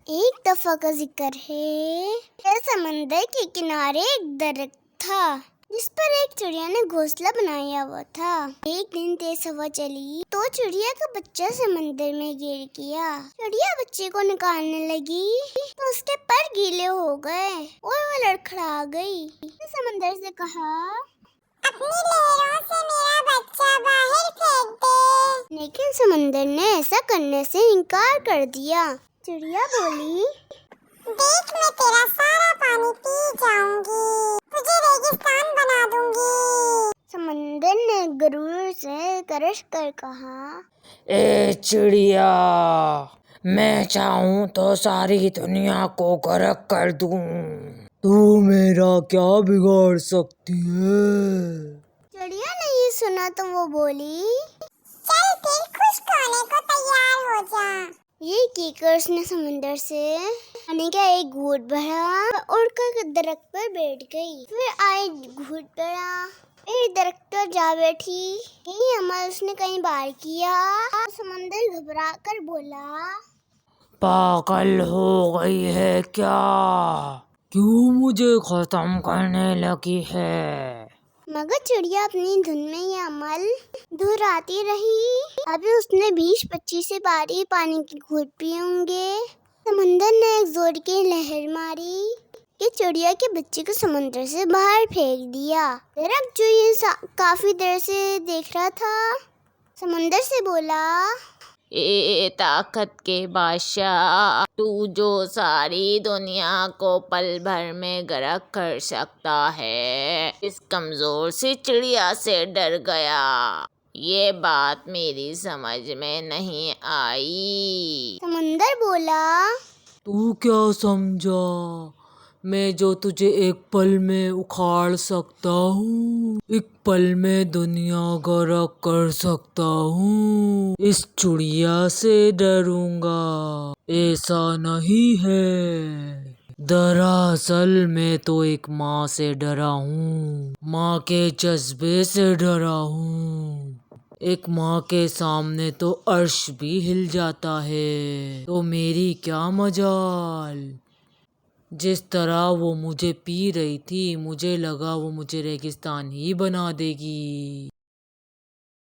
एक दफा का जिक्र है, समंदर के किनारे एक दरख्त था जिस पर एक चिड़िया ने घोंसला बनाया हुआ था। एक दिन तेज हवा चली तो चिड़िया का बच्चा समंदर में गिर गया। चिड़िया बच्चे को निकालने लगी तो उसके पर गीले हो गए और वो लड़खड़ा गई। समंदर से कहा, अपनी लहरों से मेरा बच्चा बाहर फेंक दे। लेकिन समंदर ने ऐसा करने से इनकार कर दिया। चिड़िया बोली, देख मैं तेरा सारा पानी पी जाऊंगी, तुझे रेगिस्तान बना दूंगी। समंदर ने गरूर से करश कर कहा, ए चिड़िया, मैं चाहूँ तो सारी दुनिया को गर्क कर दूं। तू मेरा क्या बिगाड़ सकती है? चिड़िया ने ये सुना तो वो बोली, चल दिल खुश होने को तैयार हो जा। ये कहकर उसने समंदर से पानी का एक घूंट भरा और उड़कर दरख्त पर बैठ गई। फिर आए घूंट भरा, फिर दरख्त पर जा बैठी। यही अमल उसने कई बार किया। समंदर घबरा कर बोला, पागल हो गई है क्या? क्यों मुझे खत्म करने लगी है? मगर चिड़िया अपनी धुन में ये अमल दोहराती रही। अभी उसने 20-25 से बारी पानी की घूंट पिए होंगे। समंदर ने एक जोर की लहर मारी कि चिड़िया के बच्चे को समंदर से बाहर फेंक दिया। दरख्त जो ये काफी देर से देख रहा था, समंदर से बोला, ए ताकत के बादशाह, तू जो सारी दुनिया को पल भर में गर्क कर सकता है, इस कमजोर सी चिड़िया से डर गया। ये बात मेरी समझ में नहीं आई। समंदर बोला, तू क्या समझा मैं जो तुझे एक पल में उखाड़ सकता हूँ, एक पल में दुनिया गर्क कर सकता हूँ? इस चिड़िया से डरूंगा? ऐसा नहीं है। दरअसल मैं तो एक माँ से डरा हूँ, माँ के जज्बे से डरा हूँ। एक माँ के सामने तो अर्श भी हिल जाता है, तो मेरी क्या मजाल। जिस तरह वो मुझे पी रही थी, मुझे लगा वो मुझे रेगिस्तान ही बना देगी।